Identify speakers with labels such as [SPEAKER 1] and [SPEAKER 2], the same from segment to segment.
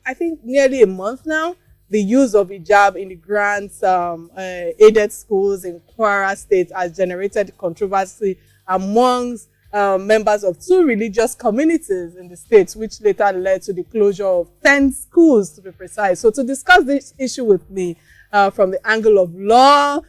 [SPEAKER 1] I think, nearly a month now, the use of hijab in the grants aided schools in Kwara State has generated controversy amongst members of 2 religious communities in the state, which later led to the closure of 10 schools, to be precise. So to discuss this issue with me from the angle of law,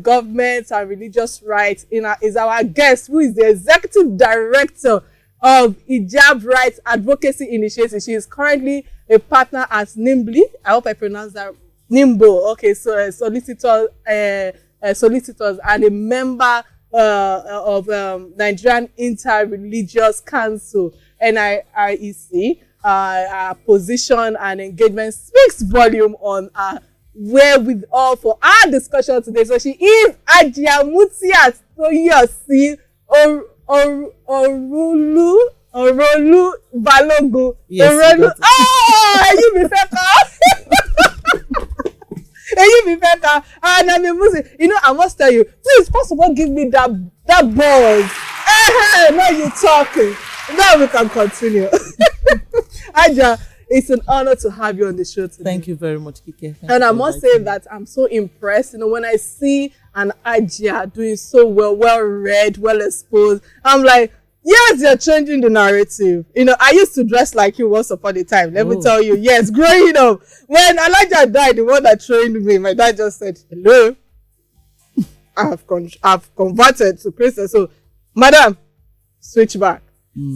[SPEAKER 1] government and religious rights, is our guest, who is the executive director of Hijab Rights Advocacy Initiative. She is currently a partner at Nimbly. I hope I pronounced that Nimbo. Okay, so solicitors and a member of Nigerian Inter-Religious Council, NIREC. Our position and engagement speaks volume on our wherewithal for our discussion today. So she is Ajiamutia Toyosi Orolu Balogun.
[SPEAKER 2] Yes,
[SPEAKER 1] Orolu. You be fair. And I'm a Muslim. I must tell you, please, first of all, give me that buzz. Now you're talking. Now we can continue. Aja, it's an honor to have you on the show today.
[SPEAKER 2] Thank you very much, Kike.
[SPEAKER 1] And I must say that I'm so impressed. When I see an Aja doing so well read, well exposed, I'm like, yes, you're changing the narrative. I used to dress like you once upon a time. Let me tell you, yes, growing up. When Elijah died, the one that trained me, my dad just said, hello, I've converted to Christian. So, madam, switch back.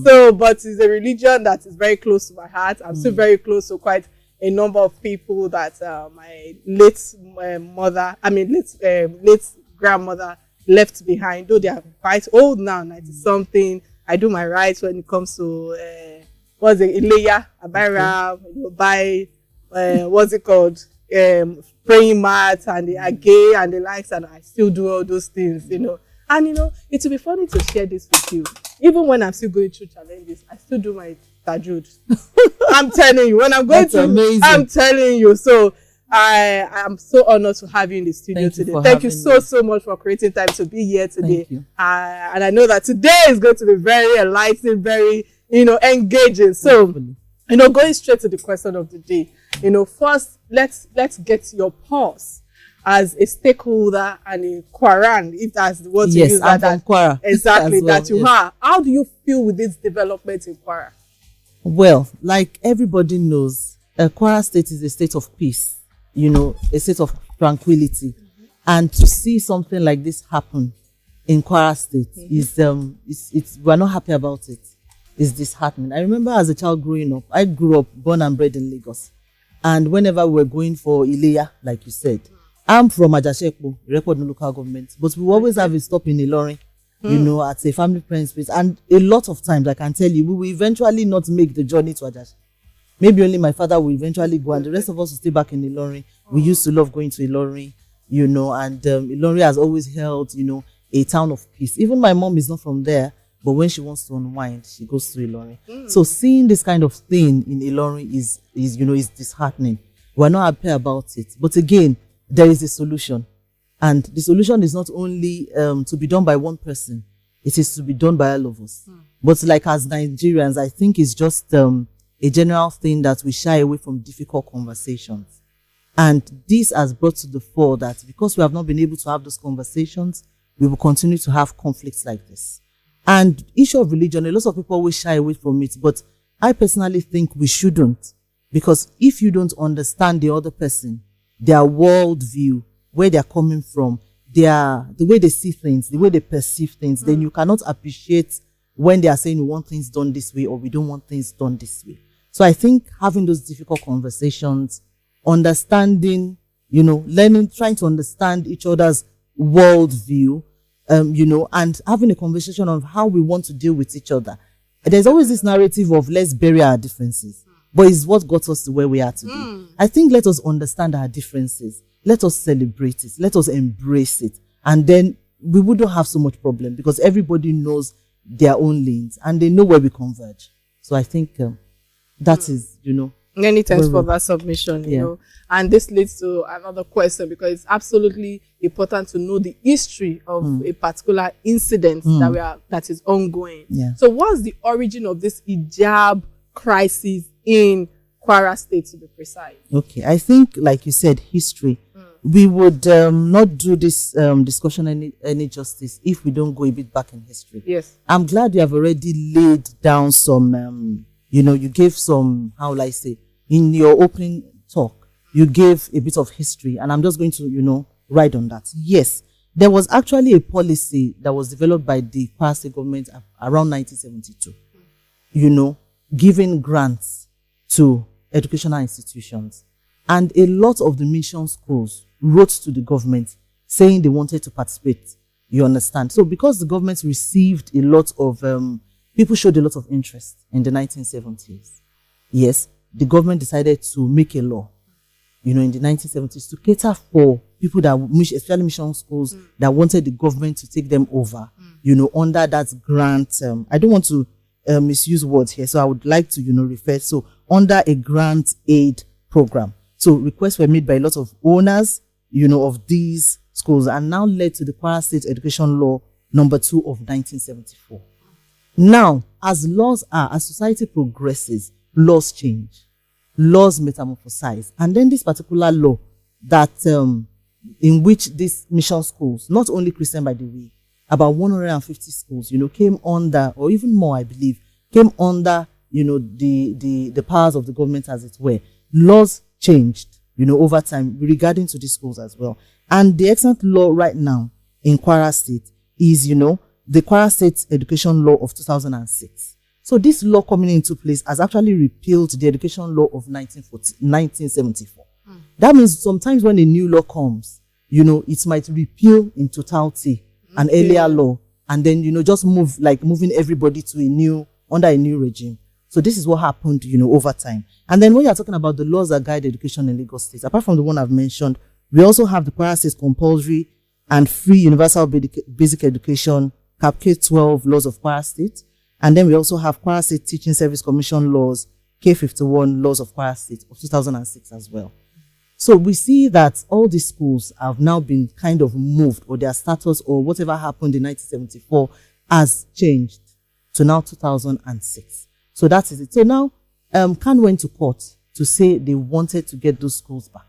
[SPEAKER 1] So, but it's a religion that is very close to my heart. I'm still very close to quite a number of people that my late grandmother left behind. Though they are quite old now, 90-something. I do my rights when it comes to Ileya, Abara, buy what's it called? Praying mat and the Age and the likes, and I still do all those things, And it will be funny to share this with you. Even when I'm still going through challenges, I still do my tajud. I'm telling you, when I'm going through, amazing. I'm telling you. So I am so honored to have you in the studio today. Thank you so much for creating time to be here today. And I know that today is going to be very enlightening, very, engaging. So, going straight to the question of the day. First, let's get your pulse as a stakeholder and a Kwaran, if that's what you use.
[SPEAKER 2] Yes, I'm from Kwara.
[SPEAKER 1] Exactly, well, that you are. How do you feel with this development in Kwara?
[SPEAKER 2] Well, like everybody knows, Kwara State is a state of peace, a state of tranquility. And to see something like this happen in Kwara State we're not happy about it. It's disheartening. I remember as a child growing up, I grew up born and bred in Lagos. And whenever we were going for Ileya, like you said, I'm from Ajashekpo, record no local government, but we always have a stop in Ilorin, at a family friend's place. And a lot of times, I can tell you, we will eventually not make the journey to Ajash. Maybe only my father will eventually go, and the rest of us will stay back in Ilorin. We used to love going to Ilorin, and Ilorin has always held, a town of peace. Even my mom is not from there, but when she wants to unwind, she goes to Ilorin. So seeing this kind of thing in Ilorin is disheartening. We're not happy about it. But again, there is a solution. And the solution is not only to be done by one person. It is to be done by all of us. But like as Nigerians, I think it's just a general thing that we shy away from difficult conversations. And this has brought to the fore that because we have not been able to have those conversations, we will continue to have conflicts like this. And issue of religion, a lot of people always shy away from it. But I personally think we shouldn't. Because if you don't understand the other person, their worldview, where they're coming from, the way they see things, the way they perceive things, then you cannot appreciate when they are saying we want things done this way or we don't want things done this way. So I think having those difficult conversations, understanding, learning, trying to understand each other's worldview, and having a conversation on how we want to deal with each other. There's always this narrative of let's bury our differences. But it's what got us to where we are today. I think let us understand our differences. Let us celebrate it. Let us embrace it. And then we wouldn't have so much problem because everybody knows their own lanes and they know where we converge. So I think that is,
[SPEAKER 1] Many thanks for that submission, And this leads to another question because it's absolutely important to know the history of a particular incident that is ongoing.
[SPEAKER 2] Yeah.
[SPEAKER 1] So what's the origin of this hijab crisis in Kwara State to be precise.
[SPEAKER 2] Okay, I think, like you said, history. We would not do this discussion any justice if we don't go a bit back in history.
[SPEAKER 1] Yes.
[SPEAKER 2] I'm glad you have already laid down some, you gave some, how will I say, in your opening talk, you gave a bit of history, and I'm just going to, ride on that. Yes, there was actually a policy that was developed by the Kwara State government around 1972, giving grants to educational institutions. And a lot of the mission schools wrote to the government saying they wanted to participate. You understand? So because the government received a lot of, people showed a lot of interest in the 1970s. Yes, the government decided to make a law, in the 1970s to cater for people that, especially mission schools, that wanted the government to take them over, under that grant. I don't want to misuse words here, so I would like to, refer. So under a grant aid program. So requests were made by a lot of owners, of these schools, and now led to the Kwara State Education Law number 2 of 1974. Now, as society progresses, laws change, laws metamorphosize, and then this particular law that in which these mission schools, not only Christian by the way, about 150 schools, came under, or even more, I believe, came under, the powers of the government, as it were. Laws changed, over time regarding to these schools as well. And the excellent law right now in Kwara State is, the Kwara State Education Law of 2006. So this law coming into place has actually repealed the Education Law of 1974. That means sometimes when a new law comes, it might repeal in totality an earlier law, and then, just moving everybody to under a new regime. So this is what happened, over time. And then when you're talking about the laws that guide education in Lagos State, apart from the one I've mentioned, we also have the Kwara State Compulsory and Free Universal Basic Education, Cap K-12 laws of Kwara State. And then we also have Kwara State Teaching Service Commission laws, K-51 laws of Kwara State of 2006 as well. So we see that all these schools have now been kind of moved, or their status or whatever happened in 1974 has changed to now 2006. So that is it. So now, Khan went to court to say they wanted to get those schools back.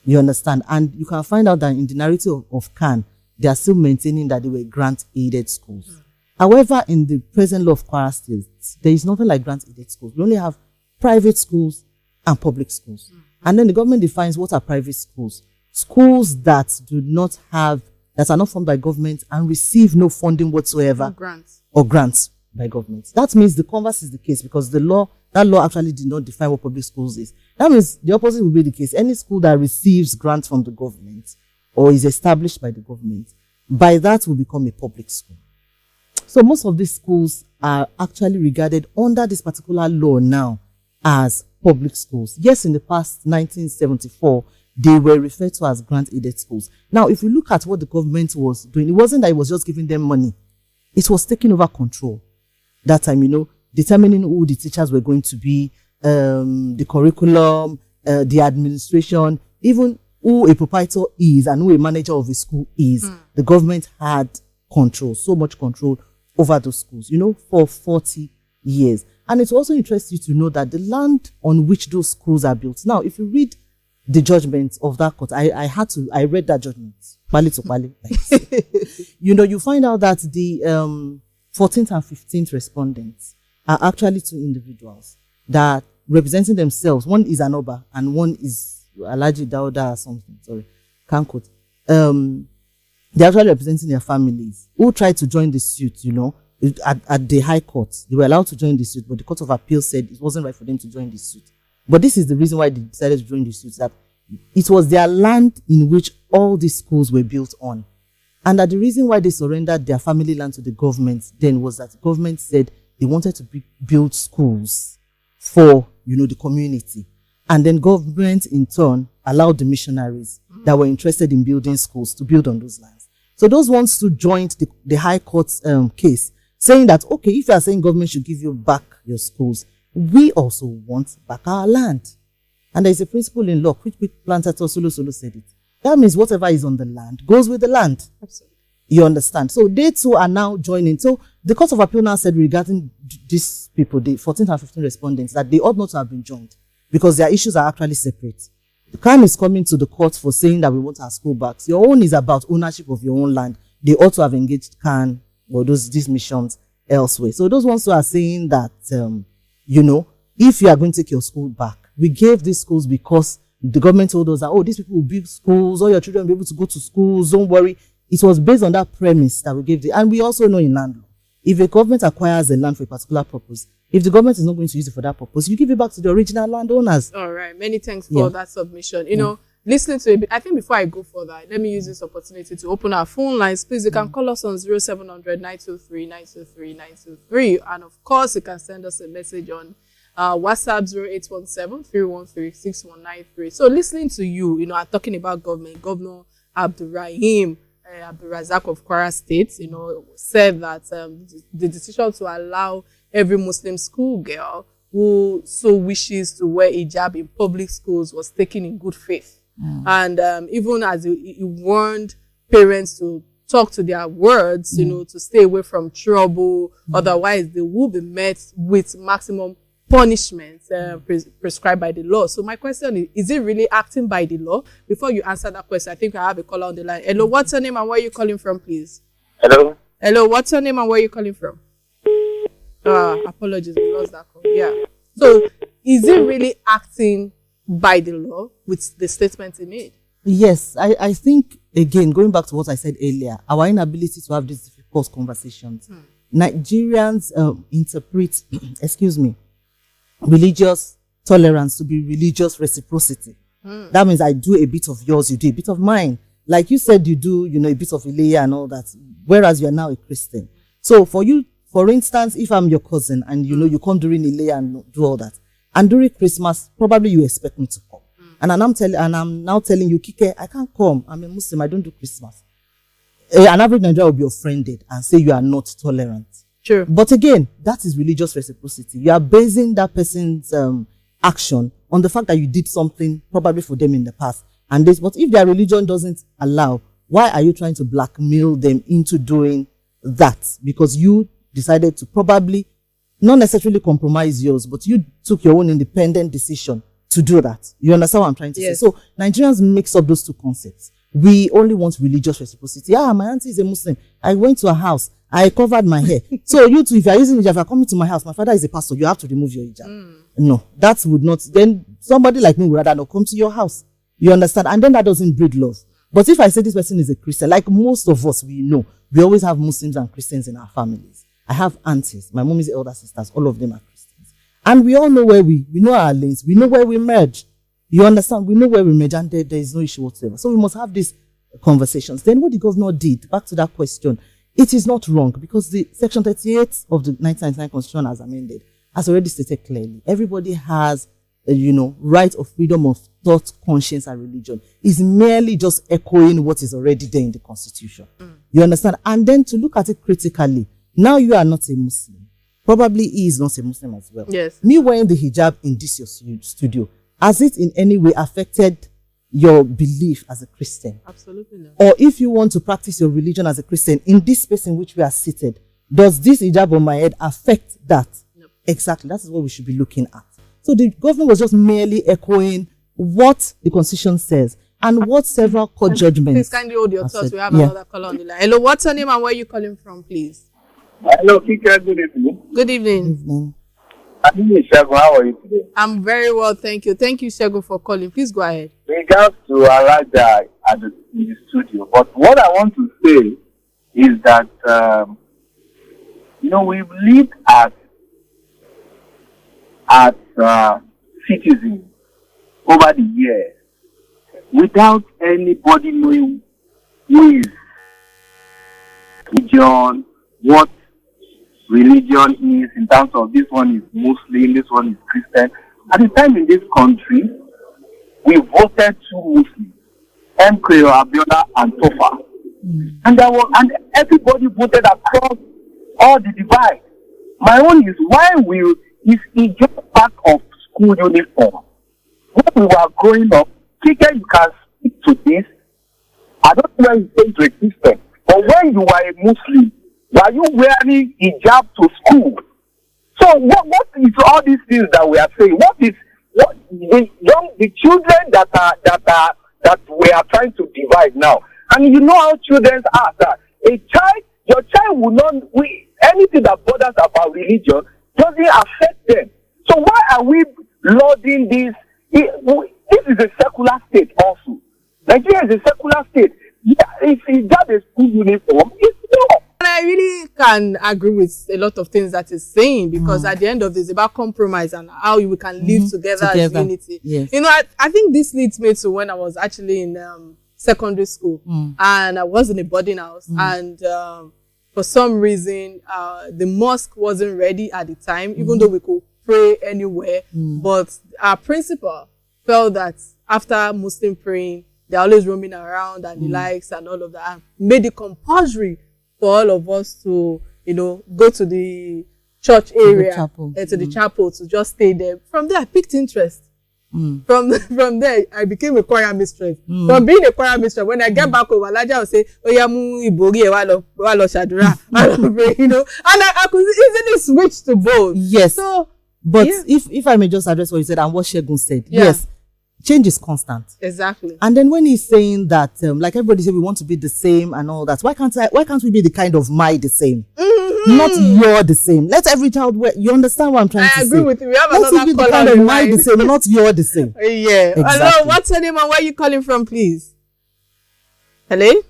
[SPEAKER 2] You understand? And you can find out that in the narrative of Khan, they are still maintaining that they were grant-aided schools. However, in the present law of Kwara State, there is nothing like grant-aided schools. We only have private schools and public schools. And then the government defines what are private schools. Schools that are not funded by government and receive no funding whatsoever. Or grants by government. That means the converse is the case, because that law actually did not define what public schools is. That means the opposite will be the case. Any school that receives grants from the government or is established by the government, by that will become a public school. So most of these schools are actually regarded under this particular law now as public schools. Yes, in the past, 1974, they were referred to as grant-aided schools. Now, if you look at what the government was doing, it wasn't that it was just giving them money. It was taking over control. That time, determining who the teachers were going to be, the curriculum, the administration, even who a proprietor is and who a manager of a school is. The government had control, so much control over those schools, for 40 years. And it also interests you to know that the land on which those schools are built. Now, if you read the judgment of that court, I read that judgment, pali to pali. You find out that the 14th and 15th respondents are actually two individuals that representing themselves. One is an Oba and one is Alhaji Dauda or something. Sorry, can't quote. They're actually representing their families who tried to join the suit, at the High Court. They were allowed to join the suit, but the Court of Appeal said it wasn't right for them to join the suit. But this is the reason why they decided to join the suit, that it was their land in which all these schools were built on. And that the reason why they surrendered their family land to the government then was that the government said they wanted to build schools for, the community. And then government in turn allowed the missionaries that were interested in building schools to build on those lands. So those ones who joined the High Court's case, saying that, okay, if you are saying government should give you back your schools, we also want back our land. And there is a principle in law, which Plantator Solo said it. That means whatever is on the land goes with the land.
[SPEAKER 1] Absolutely.
[SPEAKER 2] You understand? So they too are now joining. So the Court of Appeal now said regarding these people, the 14th and 15th respondents, that they ought not to have been joined. because their issues are actually separate. The Khan is coming to the court for saying that we want our school back. Your own is about ownership of your own land. They ought to have engaged Khan or these missions elsewhere. So those ones who are saying that, if you are going to take your school back, we gave these schools because the government told us that, these people will build schools, all your children will be able to go to schools, don't worry. It was based on that premise that we gave and we also know in land law, if a government acquires a land for a particular purpose, if the government is not going to use it for that purpose, you give it back to the original landowners.
[SPEAKER 1] All right. Many thanks for that submission. You know, listening to it, I think before I go further, let me use this opportunity to open our phone lines. Please, you can call us on 0700 923 923 923. And of course, you can send us a message on WhatsApp 0817-313-6193. So listening to you, I'm talking about government. Governor Abdulrazak of Kwara State, said that the decision to allow every Muslim schoolgirl who so wishes to wear hijab in public schools was taken in good faith. And even as he warned parents to talk to their words, to stay away from trouble, otherwise they will be met with maximum punishments prescribed by the law. So my question is it really acting by the law? Before you answer that question, I think I have a caller on the line. Hello, what's your name and where are you calling from, please?
[SPEAKER 3] Hello,
[SPEAKER 1] what's your name and where are you calling from? Apologies, we lost that call. Yeah. So is it really acting by the law with the statement he made?
[SPEAKER 2] Yes, I think, again, going back to what I said earlier, our inability to have these difficult conversations. Nigerians interpret, religious tolerance to be religious reciprocity. That means I do a bit of yours, you do a bit of mine. Like you said, you do, a bit of Ilaya and all that, whereas you are now a Christian. So for you, for instance, if I'm your cousin and you come during Ilaya and do all that, and during Christmas, probably you expect me to come. And I'm now telling you, Kike, I can't come. I'm a Muslim, I don't do Christmas. An average Nigerian will be offended and say you are not tolerant.
[SPEAKER 1] Sure.
[SPEAKER 2] But again, that is religious reciprocity. You are basing that person's action on the fact that you did something probably for them in the past. But if their religion doesn't allow, why are you trying to blackmail them into doing that? Because you decided to probably not necessarily compromise yours, but you took your own independent decision to do that. You understand what I'm trying to say? So Nigerians mix up those two concepts. We only want religious reciprocity. My auntie is a Muslim. I went to her house. I covered my hair. So you too, if you are using hijab, if you are coming to my house, my father is a pastor, you have to remove your hijab. No, that would not. Then somebody like me would rather not come to your house. You understand? And then that doesn't breed love. But if I say this person is a Christian, like most of us, we know, we always have Muslims and Christians in our families. I have aunties. My mom is elder sisters. All of them are Christians. And we all know where we know our lanes. We know where we merge. You understand? We know where we merge and there is no issue whatsoever. So we must have these conversations. Then what the governor did, back to that question, it is not wrong because the Section 38 of the 1999 Constitution as amended has already stated clearly. Everybody has, right of freedom of thought, conscience, and religion. Is merely just echoing what is already there in the Constitution. You understand? And then to look at it critically, now you are not a Muslim. Probably he is not a Muslim as well.
[SPEAKER 1] Yes.
[SPEAKER 2] Me wearing the hijab in this your studio, has it in any way affected your belief as a Christian?
[SPEAKER 1] Absolutely not.
[SPEAKER 2] Or if you want to practice your religion as a Christian in this space in which we are seated, does this hijab on my head affect that?
[SPEAKER 1] Nope.
[SPEAKER 2] Exactly. That is what we should be looking at. So the government was just merely echoing what the Constitution says and what several court judgments.
[SPEAKER 1] Please kindly hold your thoughts. We have another caller on the line. Hello, what's your name and where are you calling from, please?
[SPEAKER 3] Hello, Kike. Good evening.
[SPEAKER 1] Good evening.
[SPEAKER 2] Good evening.
[SPEAKER 3] How are you today?
[SPEAKER 1] I'm very well, thank you. Thank you, Shego, for calling. Please go ahead.
[SPEAKER 3] Regards to Alaja in the studio, but what I want to say is that we've lived as citizens over the years without anybody knowing who is religion, what religion is, in terms of this one is Muslim, this one is Christian. At the time in this country, we voted two Muslims, M.K. Abiola and Tofa. And everybody voted across all the divide. My own is is just part of school uniform. When we were growing up, Kike, you can speak to this. I don't know where you say to a Christian, but when you were a Muslim, were you wearing hijab to school? So what is all these things that we are saying? what the children that we are trying to divide now. And you know how children are, that your child will not, anything that bothers about religion doesn't affect them. So why are we lauding this? This is a secular state also. Nigeria is a secular state. Yeah, if Hijab is school uniform, it's not.
[SPEAKER 1] And I really can agree with a lot of things that is saying, because at the end of this, it's about compromise and how we can live together as unity.
[SPEAKER 2] Yes.
[SPEAKER 1] You know, I think this leads me to when I was actually in secondary school, and I was in a boarding house, and for some reason, the mosque wasn't ready at the time, even though we could pray anywhere. But our principal felt that after Muslim praying, they're always roaming around and the likes and all of that, and made it compulsory for all of us to, you know, go to the church area, to the chapel, to just stay there. From there, I picked interest. From there, I became a choir mistress. From being a choir mistress, when I get back home, Alaja will say, "Oh yeah, walo shadura," you know, and I could easily switch to both.
[SPEAKER 2] Yes.
[SPEAKER 1] So,
[SPEAKER 2] but if I may just address what you said and what Shegun said, yes, change is constant.
[SPEAKER 1] Exactly.
[SPEAKER 2] And then when he's saying that, like everybody said, we want to be the same and all that, why can't we be the kind of my the same? Not you're the same. Let every child wear. You understand what I'm trying to say?
[SPEAKER 1] I agree with you. We have
[SPEAKER 2] Let's
[SPEAKER 1] another
[SPEAKER 2] be the
[SPEAKER 1] call
[SPEAKER 2] kind
[SPEAKER 1] on
[SPEAKER 2] of
[SPEAKER 1] the
[SPEAKER 2] my
[SPEAKER 1] line.
[SPEAKER 2] the same, not you're the same.
[SPEAKER 1] Yeah.
[SPEAKER 2] Exactly.
[SPEAKER 1] Hello, what's your name and where are you calling from, please? Hello?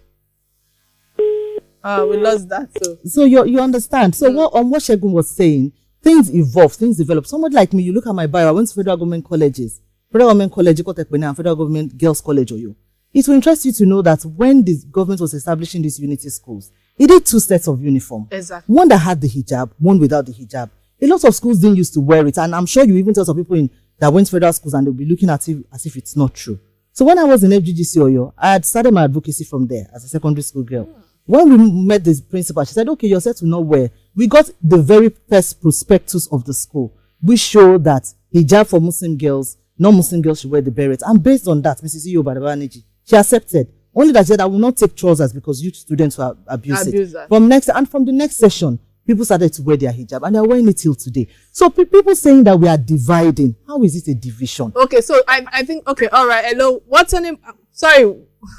[SPEAKER 1] We lost that.
[SPEAKER 2] So you understand. So what Shegun was saying, things evolve, things develop. Somebody like me, you look at my bio, I went to federal government colleges. Federal government college, and federal government girls college, Oyo. It will interest you to know that when the government was establishing these unity schools, it did 2 sets of uniform.
[SPEAKER 1] Exactly.
[SPEAKER 2] One that had the hijab, one without the hijab. A lot of schools didn't used to wear it, and I'm sure you even tell some people that went to federal schools and they'll be looking at it as if it's not true. So when I was in FGGC Oyo, I had started my advocacy from there as a secondary school girl. When we met the principal, she said, "Okay, you're set to not wear." We got the very first prospectus of the school, which showed that hijab for Muslim girls, non-Muslim girls should wear the beret. And based on that, Mrs. Iyo Badabaneji, she accepted. Only that she said, "I will not take trousers because youth students will abuse it." From the next session, people started to wear their hijab and they're wearing it till today. So people saying that we are dividing, how is it a division?
[SPEAKER 1] Okay, so I think, okay, all right. Hello, what's your name? Sorry,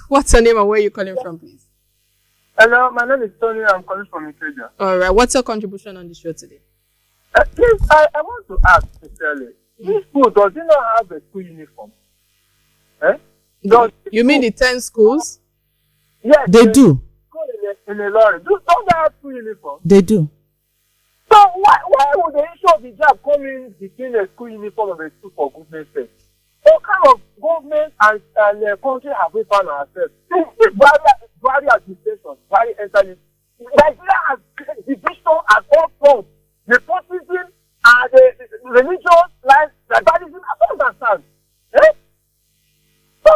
[SPEAKER 1] what's your name and where are you calling from, please?
[SPEAKER 4] Hello, my name is Tony. I'm calling from Ikeja.
[SPEAKER 1] All right, what's your contribution on the show today?
[SPEAKER 4] Please, I want to ask sincerely, this school, does it not have a school uniform?
[SPEAKER 1] You mean the 10 schools?
[SPEAKER 4] Yes,
[SPEAKER 2] they do.
[SPEAKER 4] In Ilorin. Don't they have school uniform?
[SPEAKER 2] They do.
[SPEAKER 4] So why would the issue of hijab come in between a school uniform and a school for goodness sake? What kind of government and country have we found ourselves? Very administration, very entering. Nigeria has division at all fronts. Nepotism and the religious life, tribalism, I don't understand. So,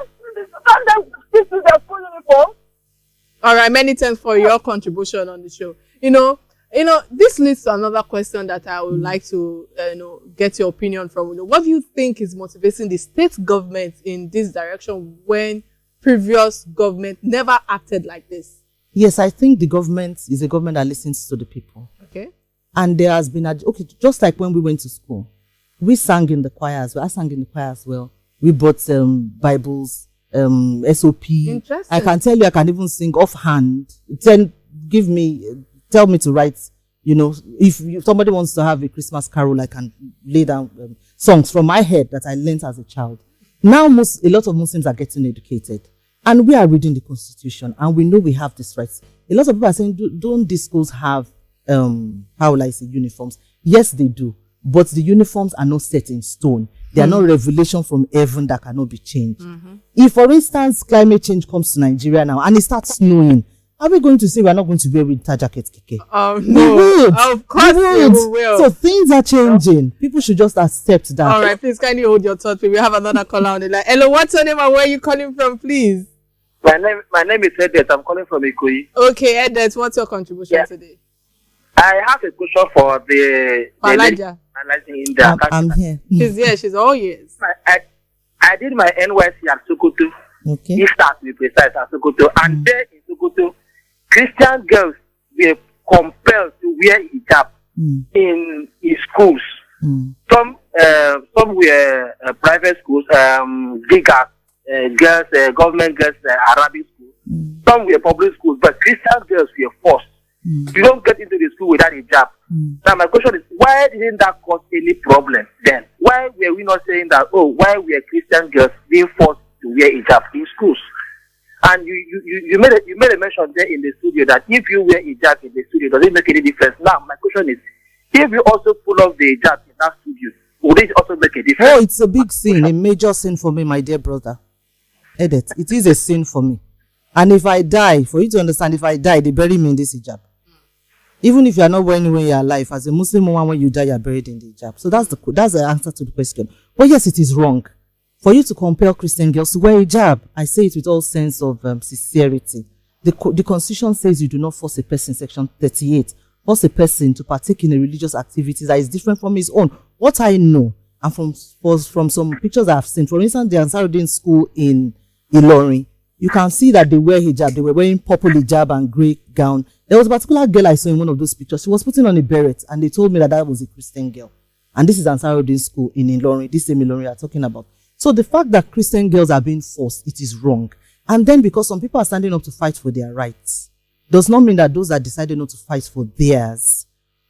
[SPEAKER 4] can they stick to their school uniform?
[SPEAKER 1] All right, many thanks for your contribution on the show. You know, this leads to another question that I would like to, get your opinion from. What do you think is motivating the state government in this direction when previous government never acted like this?
[SPEAKER 2] Yes, I think the government is a government that listens to the people.
[SPEAKER 1] Okay.
[SPEAKER 2] And there has been, just like when we went to school, we sang in the choir as well. I sang in the choir as well. We bought Bibles, SOP.
[SPEAKER 1] Interesting.
[SPEAKER 2] I can tell you, I can even sing offhand. Tell me to write, if somebody wants to have a Christmas carol, I can lay down songs from my head that I learned as a child. Now, a lot of Muslims are getting educated and we are reading the Constitution and we know we have these rights. A lot of people are saying, don't these schools have, uniforms? Yes, they do. But the uniforms are not set in stone. They are not revelation from heaven that cannot be changed. If, for instance, climate change comes to Nigeria now and it starts snowing, are we going to say we're not going to wear winter jackets, Kike?
[SPEAKER 1] Oh, no. Of course we will.
[SPEAKER 2] So things are changing. People should just accept that.
[SPEAKER 1] All right, please kindly hold your thought. We have another caller on the line. Hello, what's your name and where are you calling from, please?
[SPEAKER 3] My name is Edith. I'm calling from Ikoyi.
[SPEAKER 1] Okay, Edith, what's your contribution today?
[SPEAKER 3] I have a question for the
[SPEAKER 1] Alaja.
[SPEAKER 2] I'm here.
[SPEAKER 1] She's here. She's all ears.
[SPEAKER 3] I did my NYC at Sokoto.
[SPEAKER 2] Okay.
[SPEAKER 3] East to be precise, at Sokoto. And there in Sokoto, Christian girls were compelled to wear hijab in schools. Some some were private schools, bigger girls, government girls, Arabic schools. Some were public schools, but Christian girls were forced. You don't get into the school without a hijab. Now my question is, why didn't that cause any problem then? Why were we not saying that, why were Christian girls being forced to wear hijab in schools? And you made a mention there in the studio that if you wear hijab in the studio, does it make any difference? Now my question is, if you also pull off the hijab in that studio, would it also make a difference?
[SPEAKER 2] Oh, it's a big sin, a major sin for me, my dear brother. Edith, it is a sin for me. And if I die, for you to understand, if I die, they bury me in this hijab. Even if you are not wearing when you are alive, as a Muslim woman, when you die, you are buried in the hijab. So that's the answer to the question. But yes, it is wrong for you to compel Christian girls to wear hijab. I say it with all sense of sincerity. The Constitution says you do not force a person, Section 38, force a person to partake in a religious activity that is different from his own. What I know, and from some pictures I have seen, for instance, the Ansar-ud-Din school in Ilorin, you can see that they wear hijab. They were wearing purple hijab and grey gown. There was a particular girl I saw in one of those pictures. She was putting on a beret, and they told me that was a Christian girl. And this is Ansar-ud-Din school in Ilorin, this same Ilorin you are talking about. So the fact that Christian girls are being forced, it is wrong. And then because some people are standing up to fight for their rights, does not mean that those that decided not to fight for theirs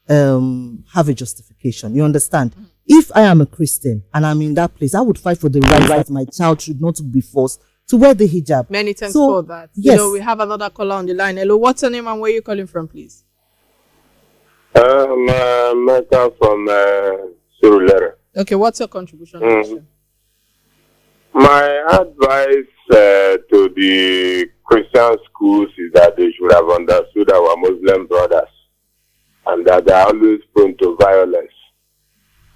[SPEAKER 2] have a justification. You understand? If I am a Christian and I'm in that place, I would fight for the right that my child should not be forced to wear the hijab.
[SPEAKER 1] Many thanks for that.
[SPEAKER 2] Yes.
[SPEAKER 1] We have another caller on the line. Hello, what's your name and where are you calling from, please?
[SPEAKER 5] Mecca from Surulere.
[SPEAKER 1] Okay, what's your contribution?
[SPEAKER 5] My advice to the Christian schools is that they should have understood our Muslim brothers and that they are always prone to violence.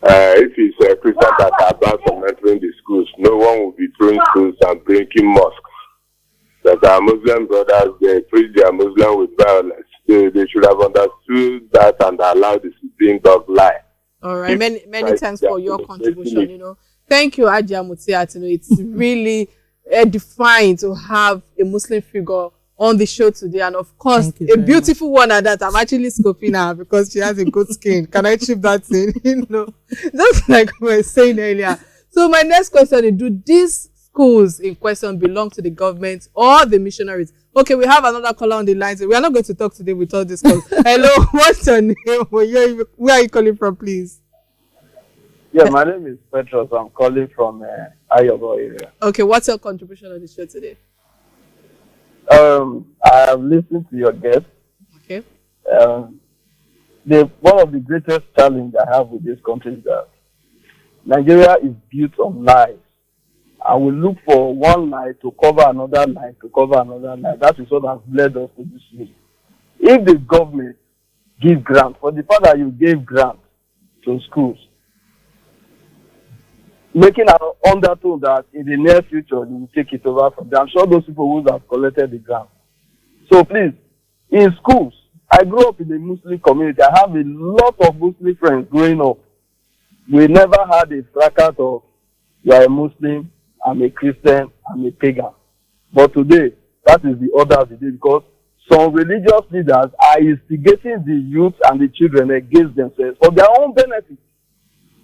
[SPEAKER 5] If it's a Christian that are banned from entering the schools, no one will be throwing schools and breaking mosques. That our Muslim brothers, they preach their Muslim with violence. They should have understood that and allowed the supreme dog lie.
[SPEAKER 1] All right, many thanks for your contribution. Thank you, Adrian. It's really edifying to have a Muslim figure on the show today, and of course a beautiful one at that. I'm actually scoping her because she has a good skin. Can I chip that in? Just like we were saying earlier. So my next question is, do these schools in question belong to the government or the missionaries? Okay, we have another caller on the line. So we are not going to talk today with all this calls. Hello, what's your name? Where are you calling from, please?
[SPEAKER 4] Yeah, my name is Petros. I'm calling from Atanda-owo area.
[SPEAKER 1] Okay, what's your contribution on the show today?
[SPEAKER 4] I have listened to your guest.
[SPEAKER 1] Okay.
[SPEAKER 4] One of the greatest challenges I have with this country is that Nigeria is built on lies. And we look for one lie to cover another lie, to cover another lie. That is what has led us to this way. If the government gives grant, for the fact that you gave grant to schools, making an undertone that in the near future they will take it over from them. I'm sure those people who have collected the grant. So please, in schools, I grew up in a Muslim community. I have a lot of Muslim friends growing up. We never had a fracas of, you are a Muslim, I'm a Christian, I'm a pagan. But today, that is the order of the day, because some religious leaders are instigating the youth and the children against themselves for their own benefit.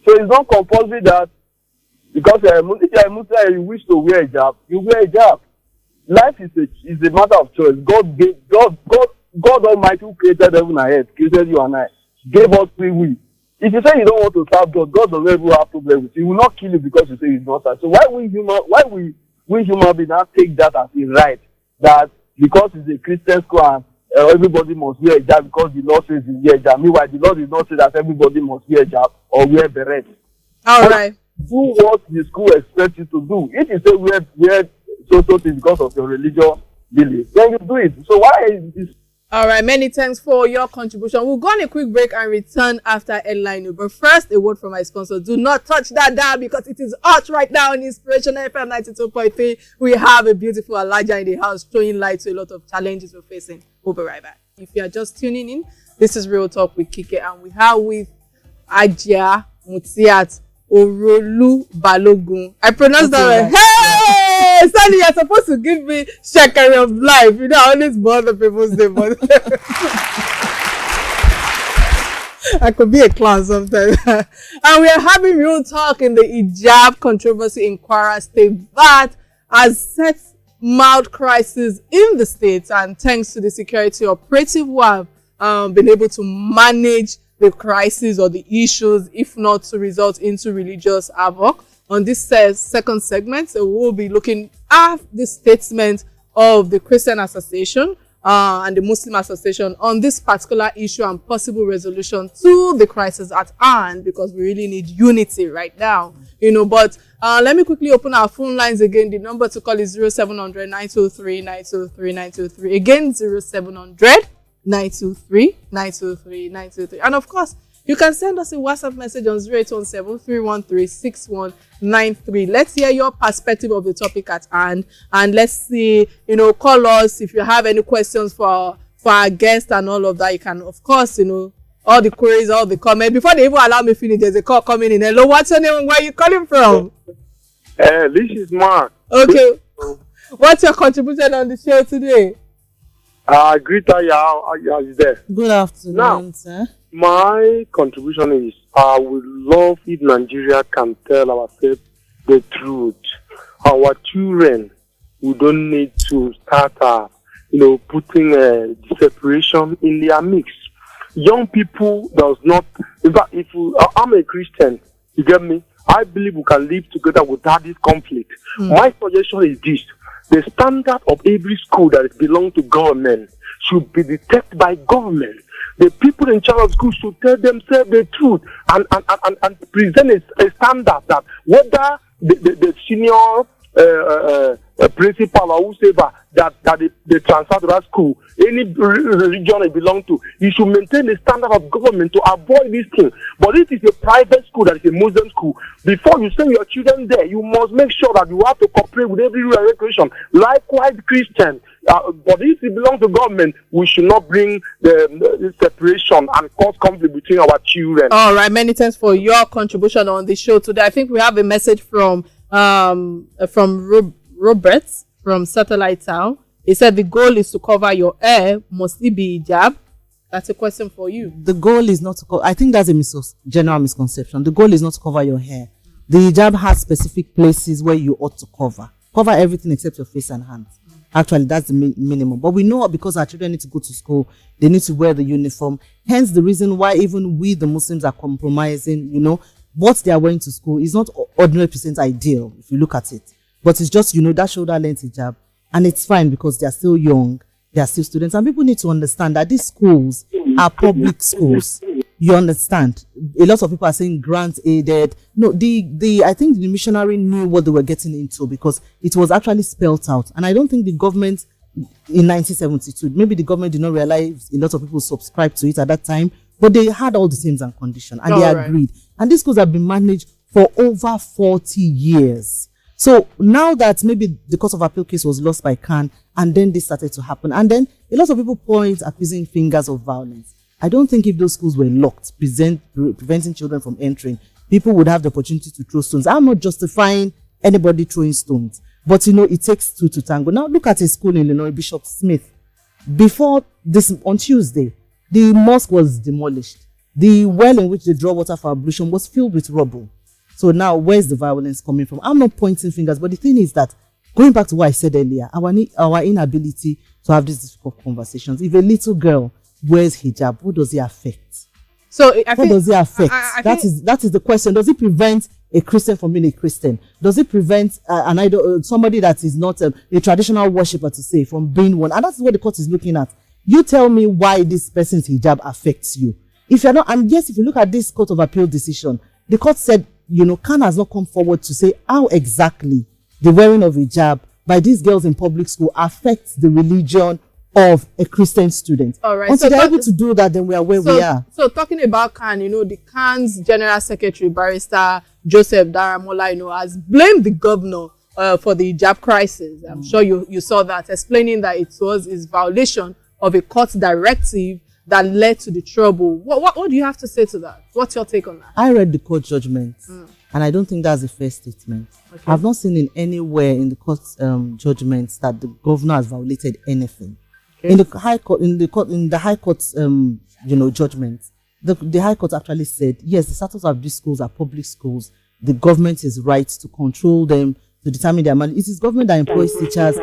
[SPEAKER 4] So it's not compulsory that because if you are a Muslim and you wish to wear hijab, you wear hijab. Life is a matter of choice. God Almighty, who created heaven and earth, created you and I, gave us free will. If you say you don't want to serve God, God doesn't even have problem with you. He will not kill you because you say he's not serve. So why we human beings now take that as a right, that because it's a Christian school and everybody must wear hijab because the law says you wear hijab. Meanwhile, the law did not say that everybody must wear hijab or wear beret.
[SPEAKER 1] All right.
[SPEAKER 4] Do what the school expects you to do. If you say wear so things because of your religious belief, then you do it. So why is this?
[SPEAKER 1] All right, many thanks for your contribution. We'll go on a quick break and return after headline. But first, a word from my sponsor. Do not touch that dial because it is hot right now on Inspirational FM 92.3. We have a beautiful Elijah in the house showing light to a lot of challenges we're facing. We'll be right back. If you are just tuning in, this is Real Talk with Kike, and we have with Adrian Mutiat Orolu Balogun. I pronounced that right. Hey, Sandy, you're supposed to give me shekere of life. I always bother people's name. I could be a clown sometimes. And we are having real talk in the hijab controversy in Kwara State that has set mild crisis in the state, and thanks to the security operative who have been able to manage the crisis or the issues, if not to result into religious havoc. On this second segment, so we'll be looking at the statement of the Christian Association and the Muslim Association on this particular issue and possible resolution to the crisis at hand, because we really need unity right now, But let me quickly open our phone lines again. The number to call is 0700 923 923 923. Again, 0700 923 923 923. And of course, you can send us a WhatsApp message on 0817 313 6193. Let's hear your perspective of the topic at hand, and let's see, call us if you have any questions for our guest and all of that. You can, of course, all the queries, all the comments. Before they even allow me finish, there's a call coming in. Hello, what's your name and where are you calling from?
[SPEAKER 4] This is Mark.
[SPEAKER 1] Okay. What's your contribution on the show today?
[SPEAKER 4] Greta, yeah, is there.
[SPEAKER 2] Good afternoon,
[SPEAKER 4] now,
[SPEAKER 2] sir.
[SPEAKER 4] My contribution is I would love if Nigeria can tell ourselves the truth. Our children, we don't need to start, putting separation in their mix. Young people does not, in fact, I'm a Christian, you get me? I believe we can live together without this conflict. My suggestion is this. The standard of every school that belongs to government should be detected by government. The people in charge of school should tell themselves the truth and present a standard that whether the senior principal or whoever that they transfer to that school, any religion they belong to, you should maintain the standard of government to avoid this thing. But if it's a private school that is a Muslim school, before you send your children there, you must make sure that you have to cooperate with every rule and regulation. Likewise, Christian. But if it belongs to government, we should not bring the separation and cause conflict between our children.
[SPEAKER 1] All right, many thanks for your contribution on the show today. I think we have a message from Robert from Satellite Town. He said the goal is to cover your hair, mostly be hijab. That's a question for you.
[SPEAKER 2] The goal is not to cover. I think that's a general misconception. The goal is not to cover your hair. The hijab has specific places where you ought to cover. Cover everything except your face and hands. Actually, that's the minimum. But we know because our children need to go to school, they need to wear the uniform. Hence the reason why even we, the Muslims, are compromising, what they are wearing to school is not 100% ideal if you look at it. But it's just, that shoulder length hijab. And it's fine because they are still young, they are still students. And people need to understand that these schools are public schools. You understand? A lot of people are saying grant aided. No, I think the missionary knew what they were getting into because it was actually spelled out. And I don't think the government in 1972, maybe the government did not realize a lot of people subscribed to it at that time, but they had all the terms and conditions and they agreed. And these schools have been managed for over 40 years. So now that maybe the court of appeal case was lost by Khan, and then this started to happen, and then a lot of people point accusing fingers of violence. I don't think if those schools were locked, preventing children from entering, people would have the opportunity to throw stones. I'm not justifying anybody throwing stones, but it takes two to tango. Now look at a school in Illinois, Bishop Smith. Before this, on Tuesday, the mosque was demolished. The well in which they draw water for ablution was filled with rubble. So now, where's the violence coming from? I'm not pointing fingers, but the thing is that, going back to what I said earlier, our inability to have these difficult conversations. If a little girl wears hijab, what does it affect?
[SPEAKER 1] So
[SPEAKER 2] what does it affect? That is the question. Does it prevent a Christian from being a Christian? Does it prevent an idol, somebody that is not a traditional worshipper, to say, from being one? And that's what the court is looking at. You tell me why this person's hijab affects you. If you're not, and yes, if you look at this court of appeal decision, the court said, Khan has not come forward to say how exactly the wearing of hijab by these girls in public school affects the religion of a Christian student.
[SPEAKER 1] All right.
[SPEAKER 2] Until they're able to do that, then we are where we are.
[SPEAKER 1] So talking about Khan, the Khan's General Secretary, Barrister Joseph Daramola, has blamed the governor for the hijab crisis. I'm sure you saw that, explaining that it was his violation of a court directive that led to the trouble. What do you have to say to that? What's your take on that?
[SPEAKER 2] I read the court judgment, and I don't think that's a fair statement. Okay. I've not seen in anywhere in the court judgments that the governor has violated anything. Okay. In the high court, judgment, the High Court actually said, yes, the status of these schools are public schools. The government is right to control them, to determine their money. It is government that employs teachers,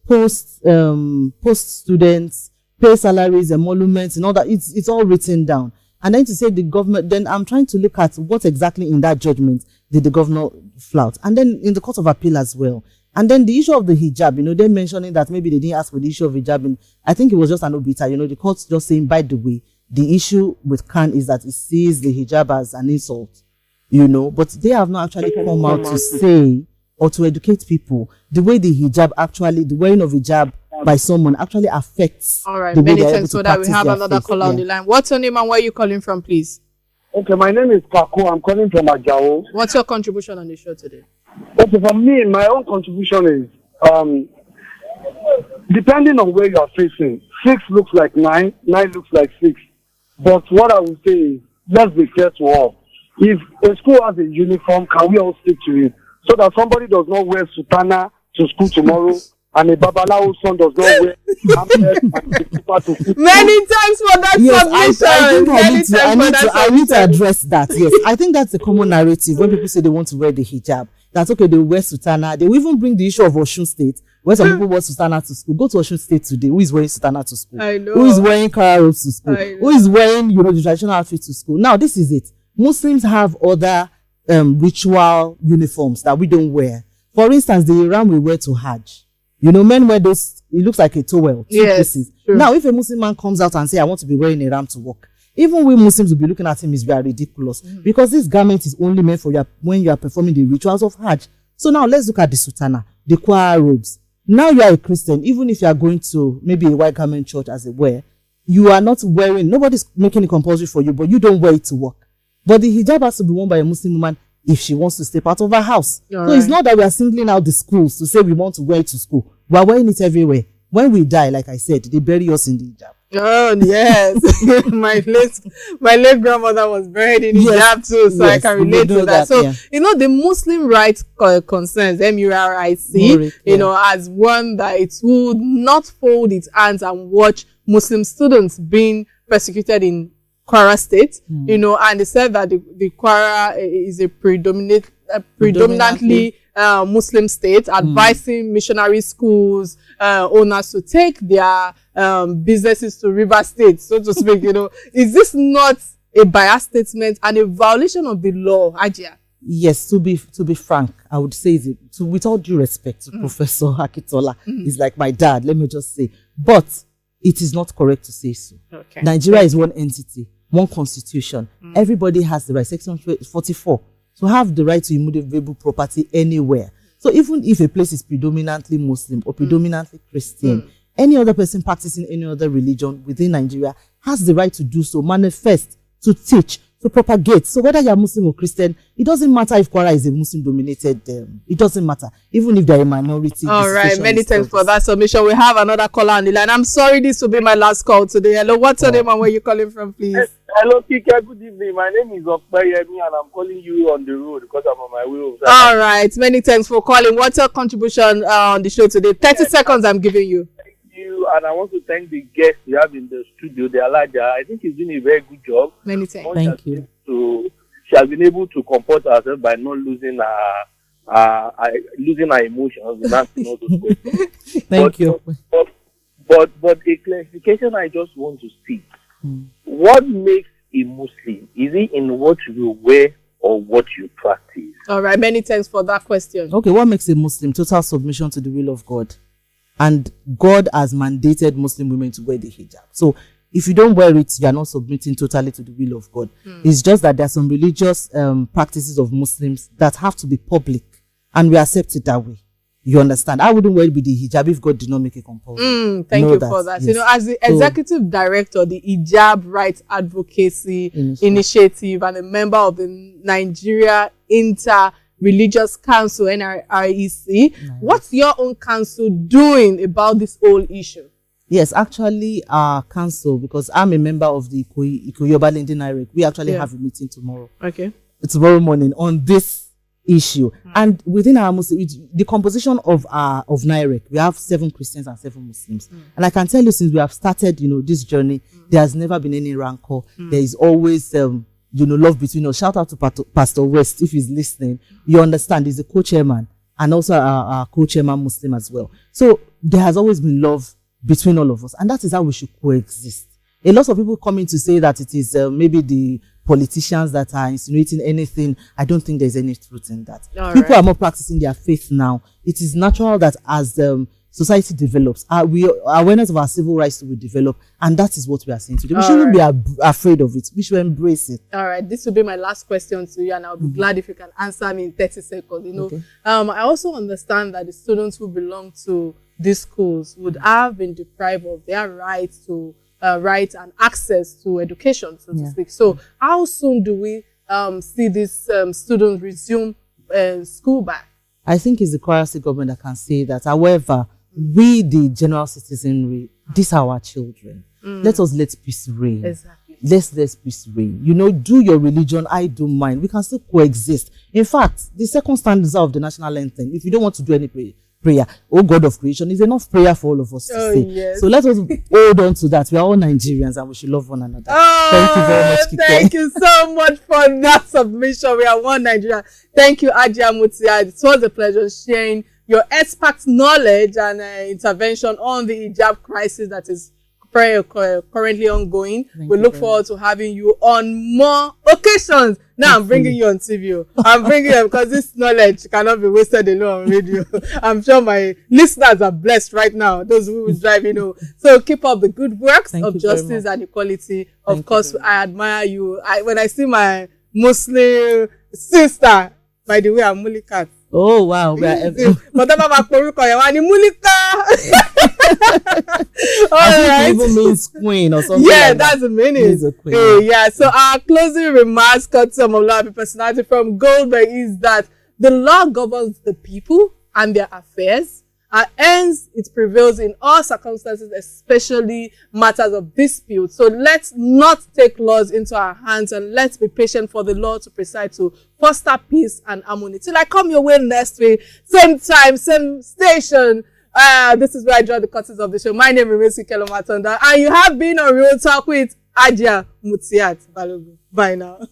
[SPEAKER 2] post students, pay salaries, emoluments, and all that. It's all written down. And then to say the government, then I'm trying to look at what exactly in that judgment did the governor flout. And then in the Court of Appeal as well. And then the issue of the hijab, they're mentioning that maybe they didn't ask for the issue of hijab. And I think it was just an obiter, the court's just saying, by the way, the issue with Khan is that it sees the hijab as an insult, but they have not actually come out to say or to educate people the way the wearing of hijab by someone actually affects.
[SPEAKER 1] All right,
[SPEAKER 2] the way
[SPEAKER 1] many
[SPEAKER 2] they're
[SPEAKER 1] thanks
[SPEAKER 2] able
[SPEAKER 1] for
[SPEAKER 2] to
[SPEAKER 1] that. We have
[SPEAKER 2] practice
[SPEAKER 1] another
[SPEAKER 2] their faith.
[SPEAKER 1] caller on the line. What's your name and where are you calling from, please?
[SPEAKER 4] Okay, my name is Kako. I'm calling from Ajao.
[SPEAKER 1] What's your contribution on the show today?
[SPEAKER 4] Okay, for me, my own contribution is depending on where you are facing, 6 looks like 9, 9 looks like 6. But what I would say is, let's be fair to all. If a school has a uniform, can we all stick to it? So that somebody does not wear sutana to school tomorrow, and a babalawo son does not wear to school.
[SPEAKER 1] Many thanks for that submission.
[SPEAKER 2] I need to address that. Yes, I think that's the common narrative when people say they want to wear the hijab. That's okay, they wear sutana. They will even bring the issue of Osun State, where some people wear sutana to school. Go to Osun State today. Who is wearing sutana to school?
[SPEAKER 1] I know.
[SPEAKER 2] Who is wearing kara robes to school? Who is wearing, the traditional outfit to school? Now, this is it. Muslims have other ritual uniforms that we don't wear. For instance, the Iran we wear to Hajj. Men wear those, it looks like a towel.
[SPEAKER 1] Yes, true.
[SPEAKER 2] Now, if a Muslim man comes out and say, I want to be wearing a ram to work, even we Muslims will be looking at him as very ridiculous, because this garment is only meant for when you are performing the rituals of Hajj. So now let's look at the sutana, the Kwara robes. Now you are a Christian, even if you are going to maybe a white garment church as it were, you are not wearing, nobody's making it compulsory for you, but you don't wear it to work. But the hijab has to be worn by a Muslim woman if she wants to step out of her house. It's not that we are singling out the schools to say we want to wear it to school. We are wearing it everywhere. When we die, like I said, they bury us in the hijab.
[SPEAKER 1] Oh yes, my late grandmother was buried in hijab too, so I can relate to that. So the Muslim rights concerns MURIC, as one that it would not fold its hands and watch Muslim students being persecuted in Kwara State, and they said that the Kwara is a predominantly Muslim state, advising missionary schools owners to take their businesses to River State, so to speak. Is this not a biased statement and a violation of the law, Ajia?
[SPEAKER 2] Yes, to be frank, I would say with all due respect to Professor Akitola, he's like my dad, let me just say, but it is not correct to say so. Okay. Nigeria is one entity, one constitution. Everybody has the right, Section 44, to have the right to immutable property anywhere. So even if a place is predominantly Muslim or predominantly Christian, any other person practicing any other religion within Nigeria has the right to do so, manifest, to teach, to propagate. So whether you're Muslim or Christian, it doesn't matter if Kwara is a Muslim-dominated, it doesn't matter, even if they're a minority.
[SPEAKER 1] All right, many thanks for that submission. We have another caller on the line. I'm sorry this will be my last call today. Hello, what's your name and where you calling from, please?
[SPEAKER 4] Hello, Kike. Good evening. My name is Okpeyemi and I'm calling you on the road because I'm on my way home.
[SPEAKER 1] All right, many thanks for calling. What's your contribution on the show today? 30 seconds I'm giving you.
[SPEAKER 4] And I want to thank the guests we have in the studio, the Alaja. I think he's doing a very good job.
[SPEAKER 1] Many thanks.
[SPEAKER 2] Thank you.
[SPEAKER 4] She has been able to comport herself by not losing her emotions.
[SPEAKER 2] Thank you.
[SPEAKER 4] But a clarification I just want to see. What makes a Muslim? Is it in what you wear or what you practice?
[SPEAKER 1] All right, many thanks for that question.
[SPEAKER 2] Okay, what makes a Muslim? Total submission to the will of God. And God has mandated Muslim women to wear the hijab. So if you don't wear it, you are not submitting totally to the will of God. It's just that there are some religious practices of Muslims that have to be public, and we accept it that way. You understand? I wouldn't wear it with the hijab if God did not make it compulsory.
[SPEAKER 1] Thank you for that. Yes. As the executive director, the Hijab Rights Advocacy Initiative, and a member of the Nigeria Inter-Religious Council, NRIC, what's your own council doing about this whole issue?
[SPEAKER 2] Yes, actually, our council, because I'm a member of the Ikoyoba Lending IREC, we actually have a meeting tomorrow.
[SPEAKER 1] Okay.
[SPEAKER 2] Tomorrow morning on this issue. And within our Muslim, the composition of NAIREC, we have 7 Christians and 7 Muslims. And I can tell you, since we have started, this journey, there has never been any rancor. There is always, love between us. Shout out to Pastor West, if he's listening. You understand, he's a co-chairman and also our co-chairman Muslim as well. So there has always been love between all of us. And that is how we should coexist. A lot of people coming to say that it is maybe the politicians that are insinuating anything. I don't think there's any truth in that. People are more practicing their faith now. It is natural that as society develops, awareness of our civil rights will develop, and that is what we are saying today. We shouldn't be afraid of it. We should embrace it. All
[SPEAKER 1] right, this will be my last question to you, and I'll be glad if you can answer me in 30 seconds. I also understand that the students who belong to these schools would have been deprived of their rights to right and access to education, so to speak. So how soon do we see these students resume school back?
[SPEAKER 2] I think it's the Kwara State government that can say that. However, we, the general citizenry, these are our children. Let us let peace reign.
[SPEAKER 1] Exactly.
[SPEAKER 2] Let's let peace reign. Do your religion, I do mine. We can still coexist. In fact, the second stanza of the national anthem, if you don't want to do any prayer, oh God of creation, is enough prayer for all of us to say.
[SPEAKER 1] Yes.
[SPEAKER 2] So let us hold on to that. We are all Nigerians and we should love one another. Thank you very much, Kike.
[SPEAKER 1] Thank you so much for that submission. We are one Nigeria. Thank you, Adrian Mutiad. It was a pleasure sharing your expert knowledge and intervention on the hijab crisis that is currently ongoing. We look forward to having you on more occasions. Now I'm bringing you on TV. I'm bringing you because this knowledge cannot be wasted alone on radio. I'm sure my listeners are blessed right now, those who will drive, So keep up the good works of justice and equality. Of course, I admire you. When I see my Muslim sister, by the way, I'm Mulikat.
[SPEAKER 2] Oh wow, we are
[SPEAKER 1] Alright.
[SPEAKER 2] Even means queen or something.
[SPEAKER 1] Yeah,
[SPEAKER 2] like
[SPEAKER 1] that's the meaning. So our closing remarks cut some of our personality from Goldberg is that the law governs the people and their affairs, and hence it prevails in all circumstances, especially matters of dispute. So let's not take laws into our hands, and let's be patient for the law to preside to foster peace and harmony. Till I come your way next week, same time, same station. This is where I draw the curtains of the show. My name is Kike Atanda, and you have been on Real Talk with Adrian Mutiat. Bye now.